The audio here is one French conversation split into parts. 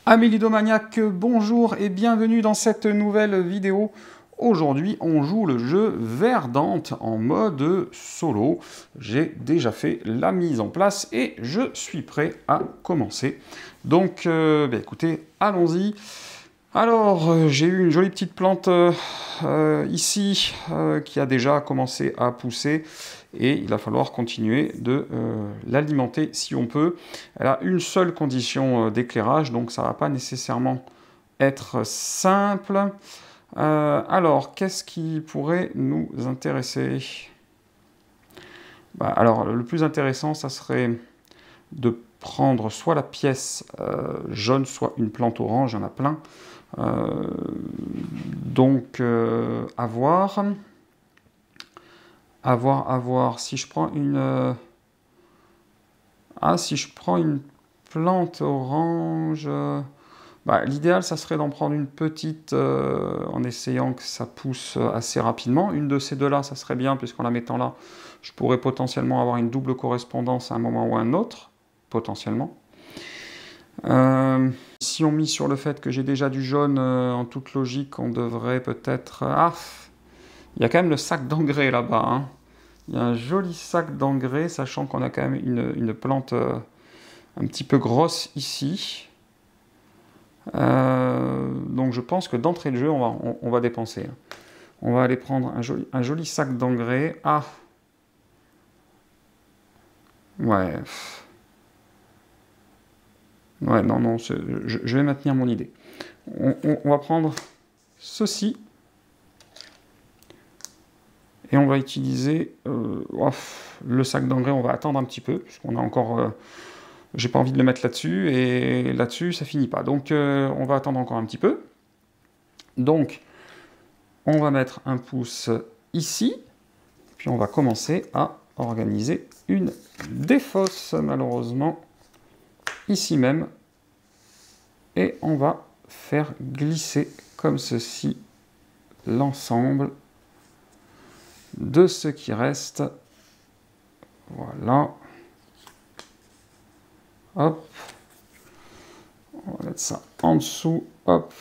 Amis ludomaniaques, bonjour et bienvenue dans cette nouvelle vidéo. Aujourd'hui, on joue le jeu Verdant en mode solo. J'ai déjà fait la mise en place et je suis prêt à commencer. Donc, écoutez, allons-y. Alors, j'ai eu une jolie petite plante ici qui a déjà commencé à pousser et il va falloir continuer de l'alimenter si on peut. Elle a une seule condition d'éclairage, donc ça ne va pas nécessairement être simple. Alors, qu'est-ce qui pourrait nous intéresser? Alors, le plus intéressant, ça serait de prendre soit la pièce jaune, soit une plante orange, il y en a plein. Donc, à voir. À voir. Si je prends une... si je prends une plante orange... l'idéal, ça serait d'en prendre une petite en essayant que ça pousse assez rapidement. Une de ces deux-là, ça serait bien, puisqu'en la mettant là, je pourrais potentiellement avoir une double correspondance à un moment ou à un autre, potentiellement. Si on mise sur le fait que j'ai déjà du jaune, en toute logique, on devrait peut-être... il y a quand même le sac d'engrais là-bas. Hein. Il y a un joli sac d'engrais, sachant qu'on a quand même une plante un petit peu grosse ici. Donc je pense que d'entrée de jeu, on va dépenser. On va aller prendre un joli sac d'engrais. Ouais. Ouais, non, je vais maintenir mon idée. On va prendre ceci. Et on va utiliser le sac d'engrais, on va attendre un petit peu, puisqu'on a encore... j'ai pas envie de le mettre là-dessus, et là-dessus, ça finit pas. Donc, on va attendre encore un petit peu. Donc, on va mettre un pouce ici, puis on va commencer à organiser une défausse, malheureusement, ici même. Et on va faire glisser comme ceci l'ensemble de ce qui reste. Voilà. Hop. On va mettre ça en dessous. Hop.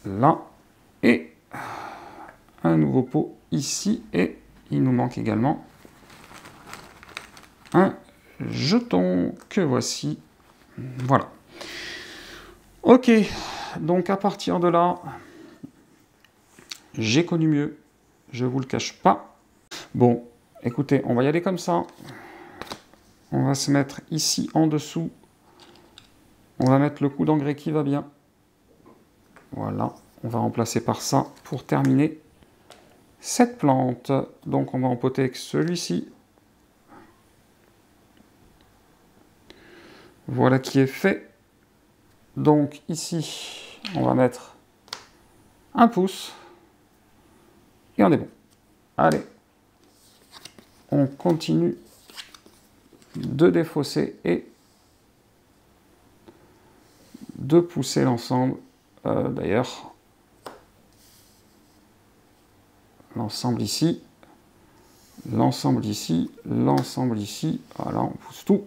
Là. Et un nouveau pot ici. Et il nous manque également un jeton que voici. Voilà. Ok. Donc à partir de là, j'ai connu mieux. Je vous le cache pas. Bon, écoutez, on va y aller comme ça. On va se mettre ici en dessous. On va mettre le coup d'engrais qui va bien. Voilà, on va remplacer par ça pour terminer cette plante. Donc on va empoter avec celui-ci. Voilà qui est fait. Donc ici, on va mettre un pouce. Et on est bon. Allez, on continue de défausser et de pousser l'ensemble. D'ailleurs, l'ensemble ici, l'ensemble ici, l'ensemble ici. Voilà, on pousse tout.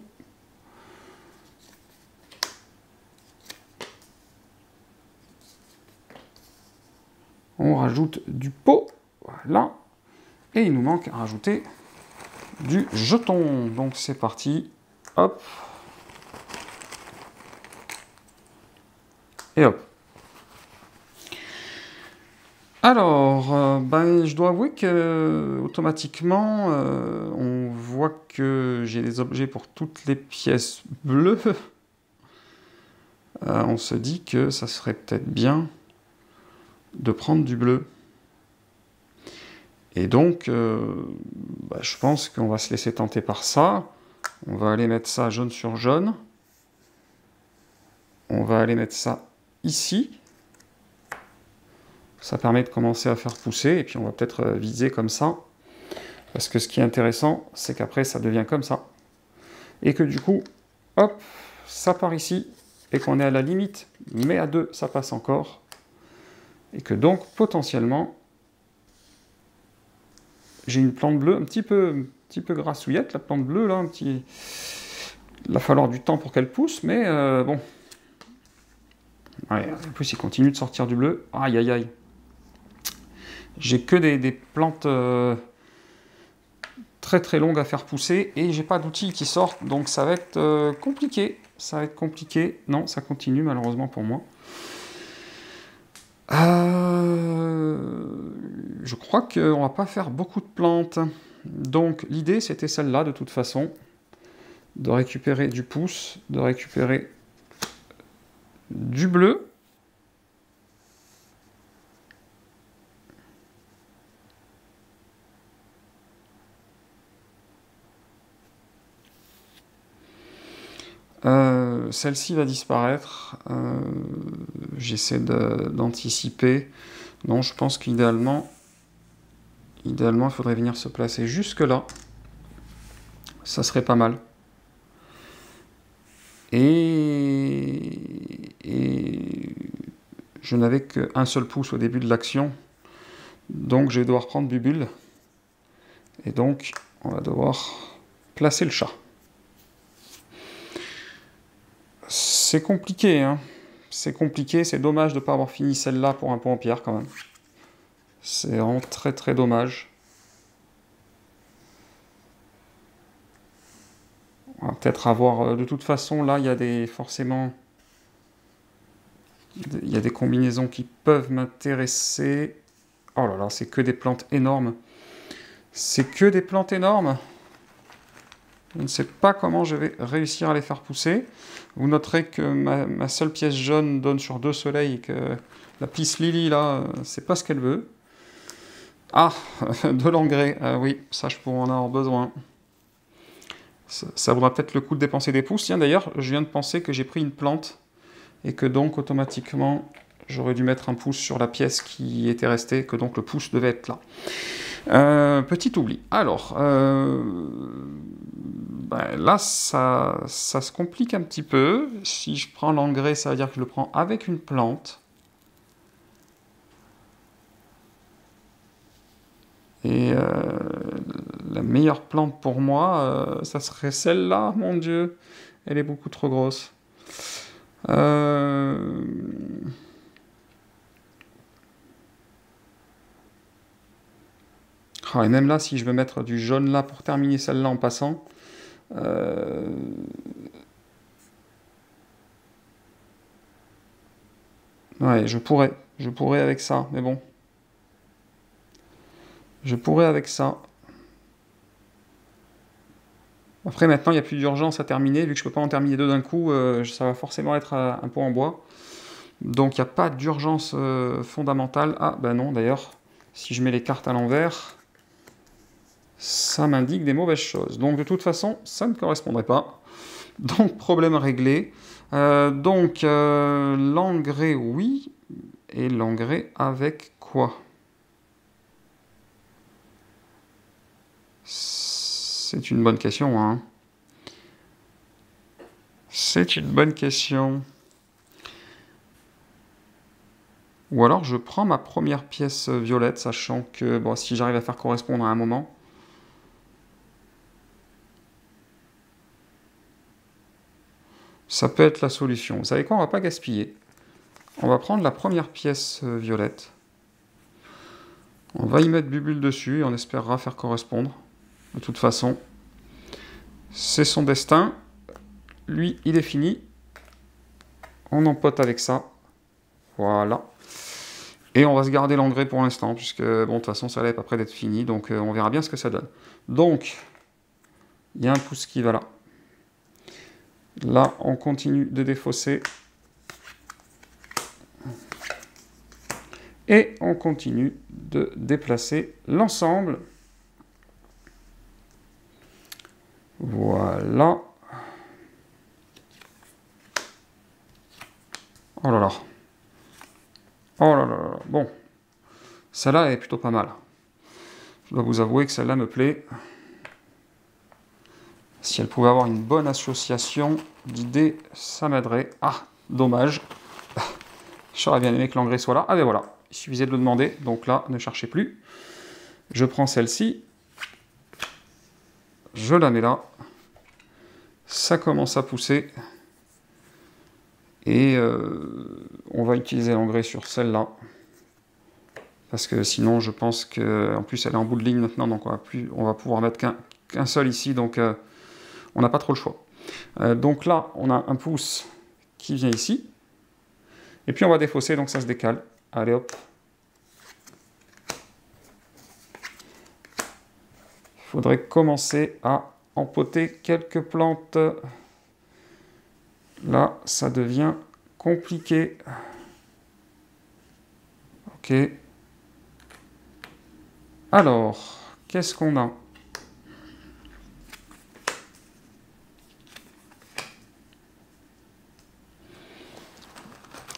On rajoute du pot. Voilà. Et il nous manque à rajouter du jeton. Donc c'est parti. Hop. Et hop. Alors, je dois avouer que automatiquement, on voit que j'ai des objets pour toutes les pièces bleues. On se dit que ça serait peut-être bien de prendre du bleu. Et donc, je pense qu'on va se laisser tenter par ça. On va aller mettre ça jaune sur jaune. On va aller mettre ça ici. Ça permet de commencer à faire pousser, et puis on va peut-être viser comme ça. Parce que ce qui est intéressant, c'est qu'après, ça devient comme ça. Et que du coup, hop, ça part ici, et qu'on est à la limite, mais à 2, ça passe encore. Et que donc, potentiellement, j'ai une plante bleue un petit peu grassouillette, la plante bleue, là, un petit... Il va falloir du temps pour qu'elle pousse, mais bon. Ouais, en plus, il continue de sortir du bleu. Aïe, aïe, aïe. J'ai que des plantes très très longues à faire pousser et j'ai pas d'outils qui sortent, donc ça va être compliqué. Ça va être compliqué. Non, ça continue malheureusement pour moi. Je crois qu'on va pas faire beaucoup de plantes. Donc l'idée c'était celle-là de toute façon. De récupérer du pouce, de récupérer du bleu. Celle-ci va disparaître. J'essaie d'anticiper. Non, je pense qu'idéalement, il faudrait venir se placer jusque là. Ça serait pas mal. Et je n'avais qu'un seul pouce au début de l'action. Donc je vais devoir prendre Bubule. Et donc, on va devoir placer le chat. C'est compliqué, hein. C'est compliqué, c'est dommage de ne pas avoir fini celle-là pour un pot en pierre quand même. C'est vraiment très très dommage. On va peut-être avoir... De toute façon, là, il y a forcément... Il y a des combinaisons qui peuvent m'intéresser. Oh là là, c'est que des plantes énormes. C'est que des plantes énormes. Je ne sais pas comment je vais réussir à les faire pousser. Vous noterez que ma seule pièce jaune donne sur 2 soleils et que la Peace Lily, là, c'est pas ce qu'elle veut. Ah, de l'engrais. Oui, ça, je pourrais en avoir besoin. Ça vaudra peut-être le coup de dépenser des pouces. Tiens, d'ailleurs, je viens de penser que j'ai pris une plante et que donc, automatiquement, j'aurais dû mettre un pouce sur la pièce qui était restée, que donc le pouce devait être là. Petit oubli. Alors, là, ça se complique un petit peu. Si je prends l'engrais, ça veut dire que je le prends avec une plante. Et la meilleure plante pour moi, ça serait celle-là, mon Dieu. Elle est beaucoup trop grosse. Et même là, si je veux mettre du jaune là pour terminer celle-là en passant, ouais, je pourrais avec ça, mais bon. Je pourrais avec ça. Après, maintenant, il n'y a plus d'urgence à terminer. Vu que je ne peux pas en terminer 2 d'un coup, ça va forcément être un pot en bois. Donc, il n'y a pas d'urgence fondamentale. Ah, ben non, d'ailleurs, si je mets les cartes à l'envers, ça m'indique des mauvaises choses. Donc, de toute façon, ça ne correspondrait pas. Donc, problème réglé. L'engrais, oui. Et l'engrais avec quoi ? C'est une bonne question, hein. C'est une bonne question. Ou alors je prends ma première pièce violette, sachant que bon, si j'arrive à faire correspondre à un moment... Ça peut être la solution. Vous savez quoi, on va pas gaspiller. On va prendre la première pièce violette. On va y mettre Bubule dessus et on espérera faire correspondre. De toute façon, c'est son destin. Lui, il est fini. On empote avec ça. Voilà. Et on va se garder l'engrais pour l'instant, puisque, bon, de toute façon, ça n'est pas près d'être fini, donc on verra bien ce que ça donne. Donc, il y a un pouce qui va là. Là, on continue de défausser. Et on continue de déplacer l'ensemble. Voilà. Oh là là. Oh là là là. Bon. Celle-là est plutôt pas mal. Je dois vous avouer que celle-là me plaît. Si elle pouvait avoir une bonne association d'idées, ça m'aiderait. Ah, dommage. J'aurais bien aimé que l'engrais soit là. Ah ben voilà, il suffisait de le demander. Donc là, ne cherchez plus. Je prends celle-ci. Je la mets là. Ça commence à pousser. Et on va utiliser l'engrais sur celle-là. Parce que sinon, je pense que... En plus, elle est en bout de ligne maintenant, donc on va pouvoir mettre qu'un seul ici, donc on n'a pas trop le choix. Donc là, on a un pouce qui vient ici. Et puis on va défausser, donc ça se décale. Allez hop. Il faudrait commencer à empoter quelques plantes. Là, ça devient compliqué. Ok. Alors, qu'est-ce qu'on a?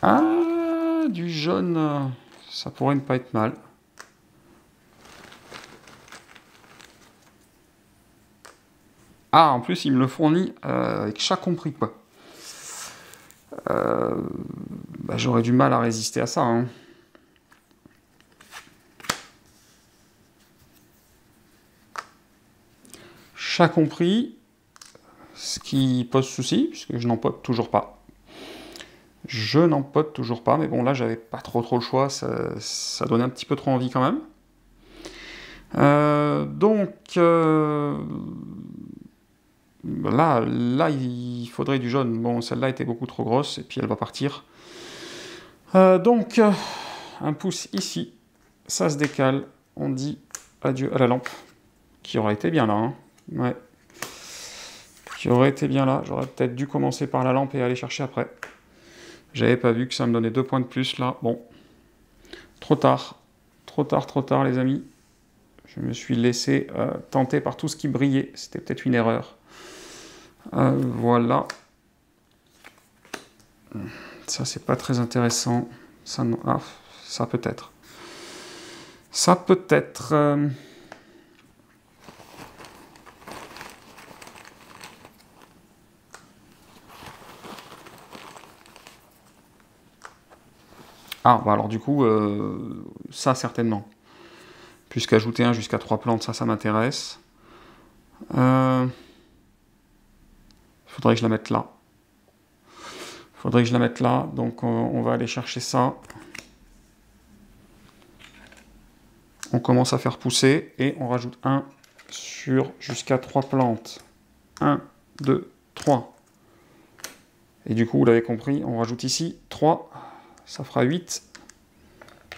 Ah, du jaune, ça pourrait ne pas être mal. Ah, en plus, il me le fournit avec chat compris, quoi. Bah, j'aurais du mal à résister à ça, hein. Chat compris, ce qui pose souci, puisque je n'en pote toujours pas. Je n'en pote toujours pas, mais bon, là, j'avais pas trop le choix, ça donnait un petit peu trop envie quand même. Là, il faudrait du jaune. Bon, celle-là était beaucoup trop grosse, et puis elle va partir. Un pouce ici, ça se décale, on dit adieu à la lampe, qui aurait été bien là, hein. Ouais. Qui aurait été bien là, j'aurais peut-être dû commencer par la lampe et aller chercher après. J'avais pas vu que ça me donnait 2 points de plus là, bon. Trop tard, les amis. Je me suis laissé tenter par tout ce qui brillait, c'était peut-être une erreur. Voilà. Ça, c'est pas très intéressant. Ça, non. Ah, ça peut-être. Ça peut-être. Ah, bah alors du coup, ça certainement. Puisqu'ajouter un jusqu'à 3 plantes, ça m'intéresse. Faudrait que je la mette là. Faudrait que je la mette là, donc on va aller chercher ça. On commence à faire pousser et on rajoute un sur jusqu'à 3 plantes. 1, 2, 3. Et du coup, vous l'avez compris, on rajoute ici 3. Ça fera 8.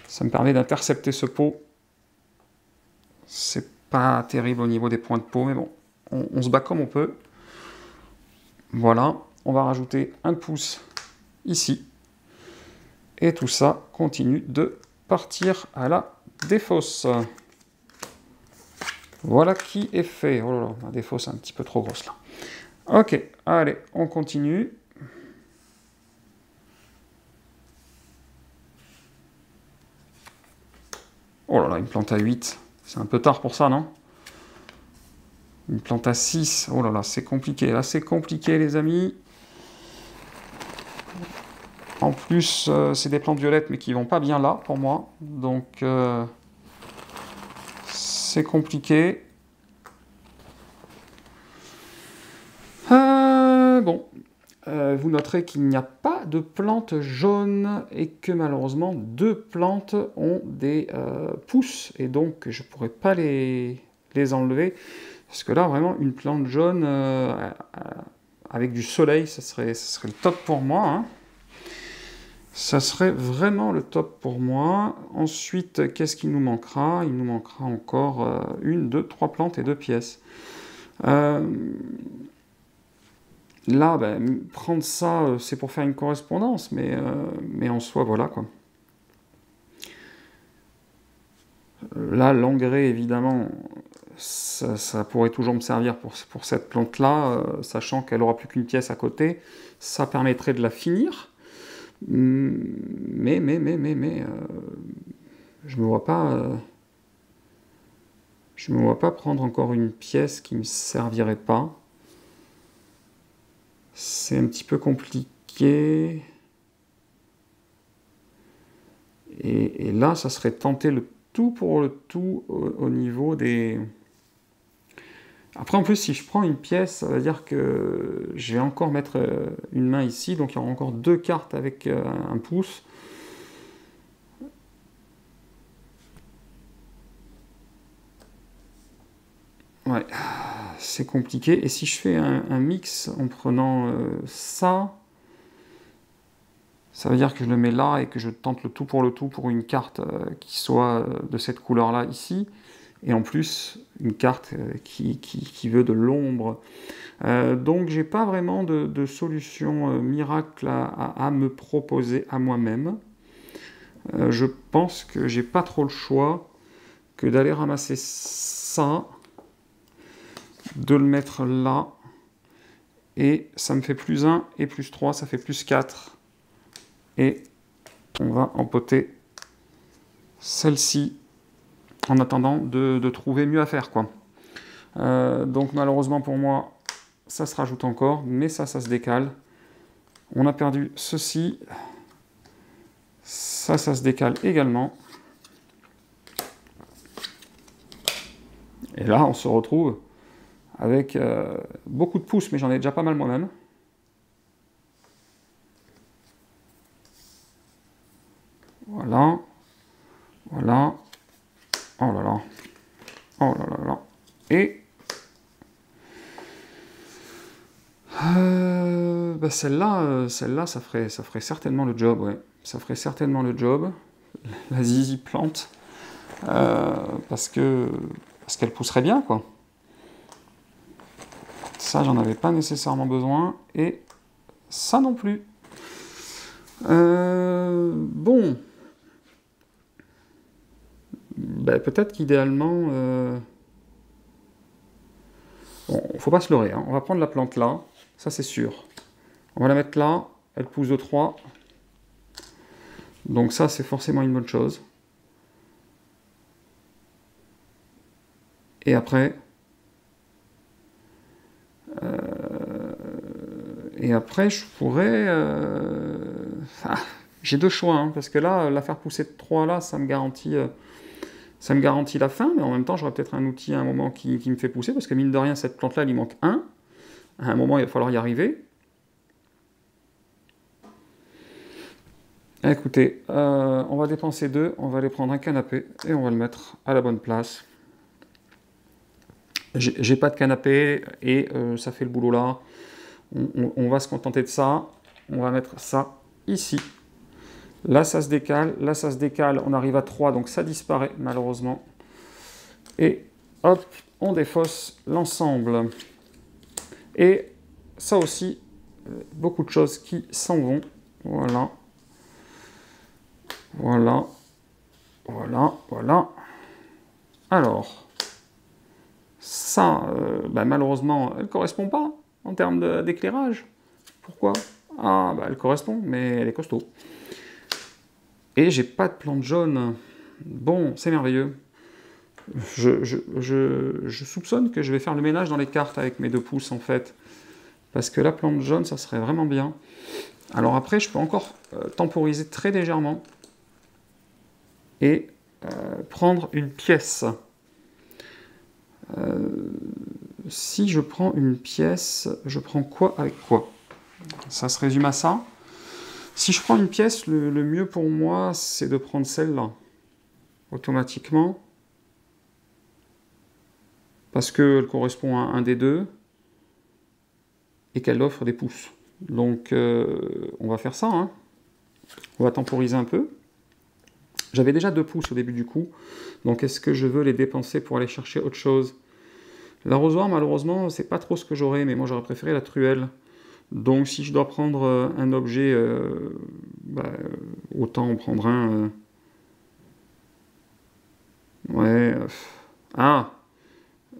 Ça me permet d'intercepter ce pot. C'est pas terrible au niveau des points de pot, mais bon, on se bat comme on peut. Voilà, on va rajouter un pouce ici. Et tout ça continue de partir à la défausse. Voilà qui est fait. Oh là là, la défausse est un petit peu trop grosse là. Ok, allez, on continue. Oh là là, une plante à 8. C'est un peu tard pour ça, non? Une plante à 6. Oh là là, c'est compliqué. Là, c'est compliqué, les amis. En plus, c'est des plantes violettes, mais qui vont pas bien là, pour moi. Donc, c'est compliqué. Vous noterez qu'il n'y a pas de plantes jaunes et que malheureusement, 2 plantes ont des pousses. Et donc, je ne pourrais pas les enlever. Parce que là, vraiment, une plante jaune avec du soleil, ça serait le top pour moi, hein. Ça serait vraiment le top pour moi. Ensuite, qu'est-ce qu'il nous manquera? Il nous manquera encore 1, 2, 3 plantes et 2 pièces. Là, ben, prendre ça, c'est pour faire une correspondance, mais en soi, voilà, quoi. Là, l'engrais, évidemment, ça pourrait toujours me servir pour cette plante-là, sachant qu'elle n'aura plus qu'une pièce à côté. Ça permettrait de la finir. Mais je me vois pas prendre encore une pièce qui me servirait pas. C'est un petit peu compliqué. Et là, ça serait tenter le tout pour le tout au niveau des... Après, en plus, si je prends une pièce, ça veut dire que je vais encore mettre une main ici, donc il y aura encore 2 cartes avec un pouce. Ouais, c'est compliqué. Et si je fais un mix en prenant ça, ça veut dire que je le mets là et que je tente le tout pour une carte qui soit de cette couleur-là ici. Et en plus, une carte qui veut de l'ombre. Donc, j'ai pas vraiment de solution miracle à me proposer à moi-même. Je pense que j'ai pas trop le choix que d'aller ramasser ça, de le mettre là, et ça me fait plus 1 et plus 3, ça fait plus 4. Et on va empoter celle-ci en attendant de trouver mieux à faire, quoi. Donc malheureusement pour moi, ça se rajoute encore, mais ça se décale. On a perdu ceci. Ça se décale également. Et là, on se retrouve avec beaucoup de pouces, mais j'en ai déjà pas mal moi-même. Voilà. Voilà. Oh là là. Oh là là là. Et bah celle-là, ça ferait certainement le job, ouais. Ça ferait certainement le job. La zizi plante. Parce qu'elle pousserait bien, quoi. Ça, j'en avais pas nécessairement besoin. Et ça non plus. Bon. Bah, peut-être qu'idéalement... Bon, faut pas se leurrer, hein. On va prendre la plante là. Ça, c'est sûr. On va la mettre là. Elle pousse de 3. Donc ça, c'est forcément une bonne chose. Et après... je pourrais... j'ai 2 choix, hein, parce que là, la faire pousser de 3, là, ça me garantit la fin, mais en même temps, j'aurai peut-être un outil à un moment qui me fait pousser, parce que mine de rien, cette plante-là, il y manque 1. À un moment, il va falloir y arriver. Écoutez, on va dépenser 2, on va aller prendre un canapé, et on va le mettre à la bonne place. J'ai pas de canapé, et ça fait le boulot là. On va se contenter de ça. On va mettre ça ici. Là, ça se décale. Là, ça se décale. On arrive à 3, donc ça disparaît, malheureusement. Et hop, on défausse l'ensemble. Et ça aussi, beaucoup de choses qui s'en vont. Voilà. Voilà. Voilà. Voilà. Alors, ça, bah, malheureusement, elle ne correspond pas en termes d'éclairage. Pourquoi? Ah, bah, elle correspond, mais elle est costaud. Et j'ai pas de plante jaune. Bon, c'est merveilleux. Je soupçonne que je vais faire le ménage dans les cartes avec mes 2 pouces, en fait. Parce que la plante jaune, ça serait vraiment bien. Alors après, je peux encore temporiser très légèrement. Et prendre une pièce. Si je prends une pièce, je prends quoi avec quoi? Ça se résume à ça. Si je prends une pièce, le mieux pour moi, c'est de prendre celle-là, automatiquement, parce qu'elle correspond à un des 2, et qu'elle offre des pouces. Donc, on va faire ça, hein. On va temporiser un peu. J'avais déjà 2 pouces au début du coup, donc est-ce que je veux les dépenser pour aller chercher autre chose? L'arrosoir, malheureusement, c'est pas trop ce que j'aurais, mais moi j'aurais préféré la truelle. Donc si je dois prendre un objet, bah, autant en prendre un... ouais...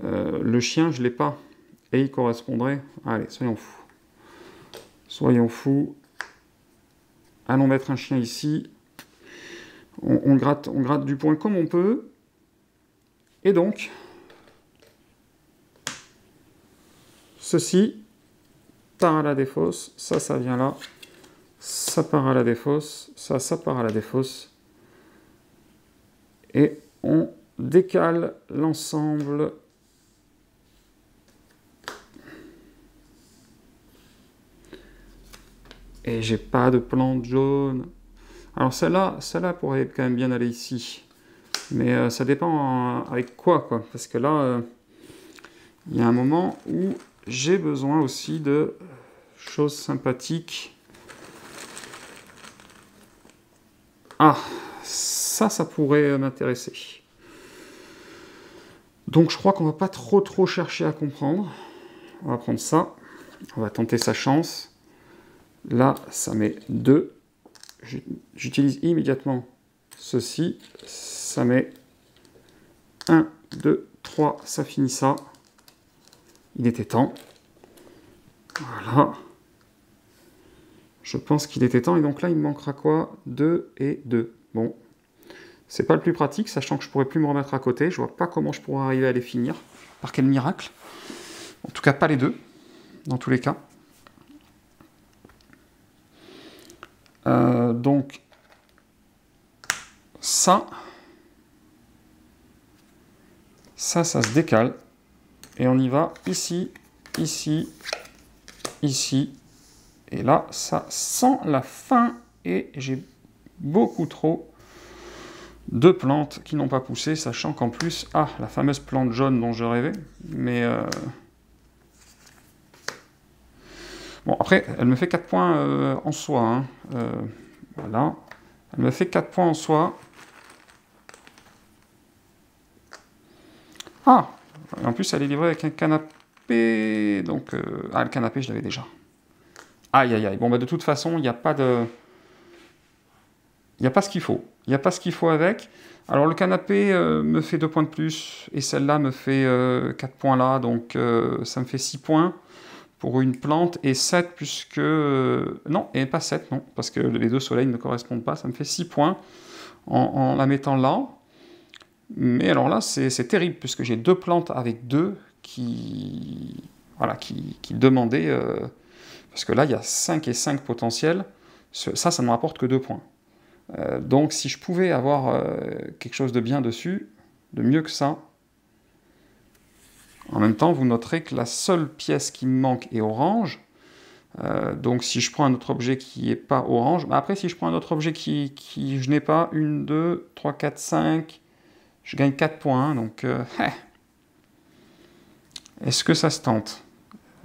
le chien, je l'ai pas. Et il correspondrait... Allez, soyons fous. Soyons fous. Allons mettre un chien ici. On gratte du point comme on peut. Et donc... ceci part à la défausse. Ça vient là. Ça part à la défausse. Ça part à la défausse. Et on décale l'ensemble Et j'ai pas de plante jaune. Alors celle-là pourrait quand même bien aller ici. Mais ça dépend avec quoi. Parce que là, il y a un moment où j'ai besoin aussi de choses sympathiques. Ah, ça pourrait m'intéresser. Donc je crois qu'on va pas trop chercher à comprendre. On va prendre ça. On va tenter sa chance. Là, ça met 2. J'utilise immédiatement ceci. Ça met 1, 2, 3. Ça finit ça. Il était temps. Voilà. Je pense qu'il était temps. Et donc là, il me manquera quoi? 2 et 2. Bon. C'est pas le plus pratique, sachant que je pourrais plus me remettre à côté. Je vois pas comment je pourrais arriver à les finir. Par quel miracle. En tout cas, pas les deux. Dans tous les cas. Donc, ça se décale. Et on y va ici, ici, ici. Et là, ça sent la fin. Et j'ai beaucoup trop de plantes qui n'ont pas poussé, sachant qu'en plus, la fameuse plante jaune dont je rêvais. Mais bon, après, elle me fait 4 points en soi. Hein. Voilà. Elle me fait 4 points en soi. Ah! En plus, elle est livrée avec un canapé. Donc, le canapé, je l'avais déjà. Aïe, aïe, aïe. Bon, bah, de toute façon, il n'y a pas de... Il n'y a pas ce qu'il faut. Il n'y a pas ce qu'il faut avec. Alors, le canapé me fait 2 points de plus. Et celle-là me fait 4 points là. Donc, ça me fait 6 points pour une plante. Et 7 puisque... non, et pas 7, non. Parce que les deux soleils ne correspondent pas. Ça me fait 6 points en la mettant là. Mais alors là, c'est terrible, puisque j'ai 2 plantes avec 2 qui demandaient... parce que là, il y a 5 et 5 potentiels. Ça ne me rapporte que 2 points. Donc si je pouvais avoir quelque chose de bien dessus, de mieux que ça... En même temps, vous noterez que la seule pièce qui me manque est orange. Donc si je prends un autre objet qui n'est pas orange... Après, si je prends un autre objet qui je n'ai pas, 1, 2, 3, 4, 5... Je gagne 4 points, donc... Est-ce que ça se tente?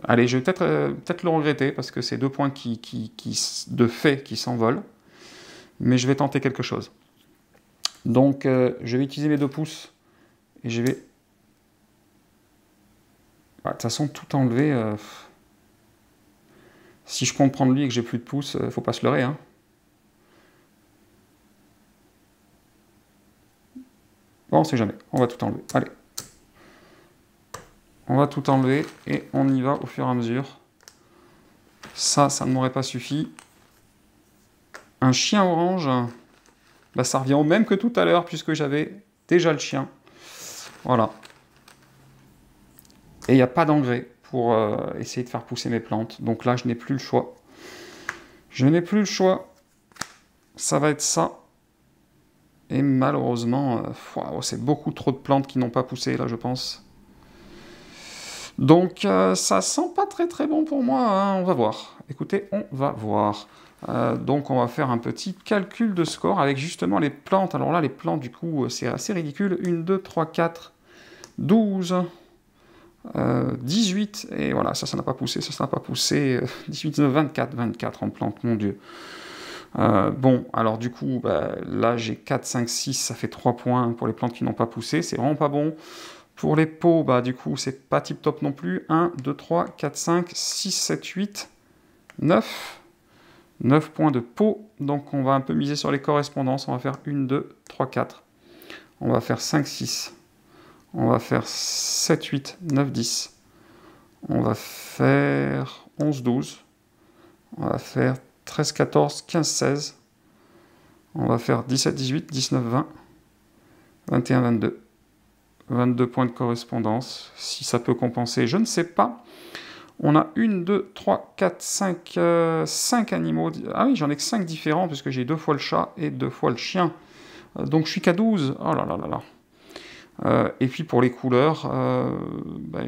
Allez, je vais peut-être le regretter, parce que c'est 2 points de fait qui s'envolent. Mais je vais tenter quelque chose. Donc, je vais utiliser mes 2 pouces. Et je vais... De toute façon, tout enlever... Si je compte prendre lui et que j'ai plus de pouces, faut pas se leurrer, hein. Bon, on sait jamais. On va tout enlever. Allez. On va tout enlever et on y va au fur et à mesure. Ça ne m'aurait pas suffi. Un chien orange, bah, ça revient au même que tout à l'heure, puisque j'avais déjà le chien. Voilà. Et il n'y a pas d'engrais pour essayer de faire pousser mes plantes. Donc là, je n'ai plus le choix. Je n'ai plus le choix. Ça va être ça. Et malheureusement, c'est beaucoup trop de plantes qui n'ont pas poussé, là, je pense. Donc, ça sent pas très bon pour moi, hein. On va voir. Écoutez, on va voir. Donc, on va faire un petit calcul de score avec justement les plantes. Alors là, les plantes, du coup, c'est assez ridicule. 1, 2, 3, 4, 12, 18. Et voilà, ça n'a pas poussé, ça n'a pas poussé. 18, 19, 24 en plantes, mon Dieu. Bon, alors du coup, bah, là, j'ai 4, 5, 6, ça fait 3 points pour les plantes qui n'ont pas poussé. C'est vraiment pas bon. Pour les pots, bah, du coup, c'est pas tip top non plus. 1, 2, 3, 4, 5, 6, 7, 8, 9. 9 points de pot. Donc, on va un peu miser sur les correspondances. On va faire 1, 2, 3, 4. On va faire 5, 6. On va faire 7, 8, 9, 10. On va faire 11, 12. On va faire 13, 14, 15, 16. On va faire 17, 18, 19, 20. 21, 22. 22 points de correspondance. Si ça peut compenser, je ne sais pas. On a 1, 2, 3, 4, 5 animaux. Ah oui, j'en ai que 5 différents, puisque j'ai 2 fois le chat et 2 fois le chien. Donc je suis qu'à 12. Oh là là là là. Et puis pour les couleurs,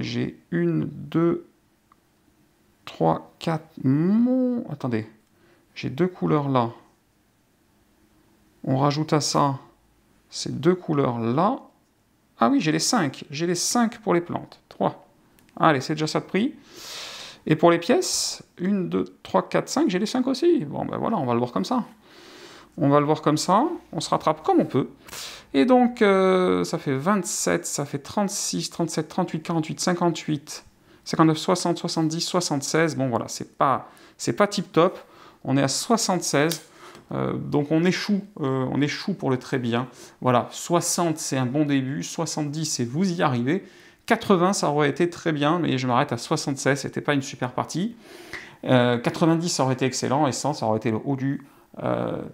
j'ai 1, 2, 3, 4... Attendez. j'ai 2 couleurs là. On rajoute à ça ces 2 couleurs là. Ah oui, j'ai les 5. J'ai les 5 pour les plantes. 3. Allez, c'est déjà ça de prix. Et pour les pièces, 1, 2, 3, 4, 5, j'ai les 5 aussi. Bon, ben voilà, on va le voir comme ça. On va le voir comme ça, on se rattrape comme on peut. Et donc, ça fait 27, ça fait 36, 37, 38, 48, 58, 59, 60, 70, 76. Bon, voilà, c'est pas tip-top. On est à 76. Donc on échoue pour le très bien. Voilà, 60 c'est un bon début, 70 c'est vous y arrivez, 80 ça aurait été très bien, mais je m'arrête à 76, c'était pas une super partie. 90 ça aurait été excellent, et 100 ça aurait été le haut du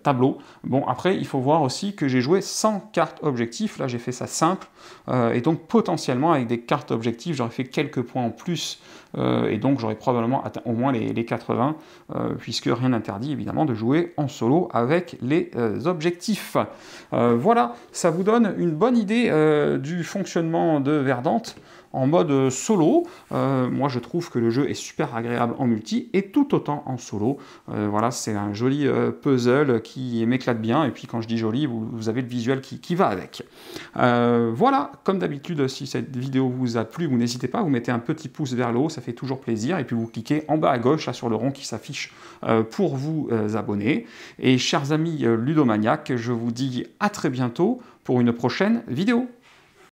tableau. Bon, après, il faut voir aussi que j'ai joué sans carte objectif. Là, j'ai fait ça simple. Et donc, potentiellement, avec des cartes objectifs, j'aurais fait quelques points en plus. Et donc, j'aurais probablement atteint au moins les 80, puisque rien n'interdit, évidemment, de jouer en solo avec les objectifs. Voilà, ça vous donne une bonne idée du fonctionnement de Verdant en mode solo. Moi, je trouve que le jeu est super agréable en multi et tout autant en solo. Voilà, c'est un joli puzzle qui m'éclate bien. Et puis, quand je dis joli, vous avez le visuel qui va avec. Voilà, comme d'habitude, si cette vidéo vous a plu, vous n'hésitez pas, vous mettez un petit pouce vers le haut, ça fait toujours plaisir. Et puis, vous cliquez en bas à gauche, là, sur le rond qui s'affiche pour vous abonner. Et chers amis ludomaniaques, je vous dis à très bientôt pour une prochaine vidéo.